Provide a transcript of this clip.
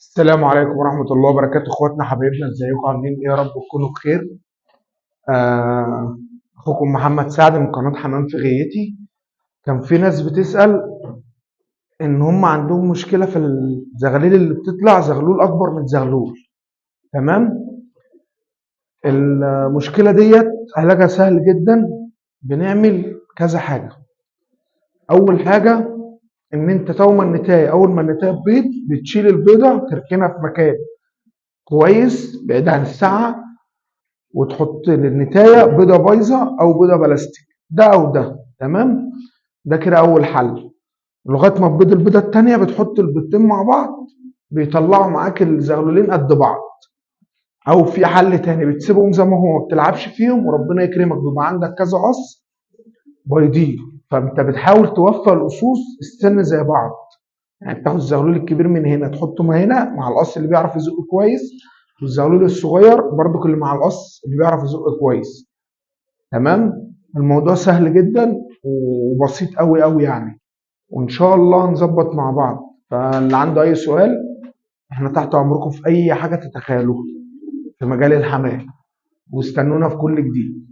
السلام عليكم ورحمة الله وبركاته، اخواتنا حبايبنا، ازيكم عاملين ايه؟ يا رب تكونوا بخير. اخوكم محمد سعد من قناة حمام في غيتي. كان في ناس بتسأل ان هم عندهم مشكلة في الزغاليل اللي بتطلع زغلول اكبر من زغلول. تمام. المشكلة ديت علاجها سهل جدا. بنعمل كذا حاجة. اول حاجة ان انت اول ما النتاية تبيض بتشيل البيضة تركنها في مكان كويس بعيد عن الساعة، وتحط للنتاية بيضة بايظة أو بيضة بلاستيك، ده أو ده. تمام. ده كده أول حل. لغاية ما تبيض البيضة التانية بتحط البيضتين مع بعض، بيطلعوا معاك الزغلولين قد بعض. أو في حل تاني بتسيبهم زي ما هو ما بتلعبش فيهم، وربنا يكرمك بيبقى عندك كذا قص بيضين، فأنت بتحاول توفى القصوص السن زي بعض. يعني بتاخد الزغلول الكبير من هنا تحطه من هنا مع القص اللي بيعرف يزق كويس، والزغلول الصغير برضك اللي مع القص اللي بيعرف يزق كويس. تمام. الموضوع سهل جدا وبسيط قوي قوي يعني، وان شاء الله نظبط مع بعض. فاللي عنده اي سؤال احنا تحت امركم في اي حاجه تتخيلوها في مجال الحمام، واستنونا في كل جديد.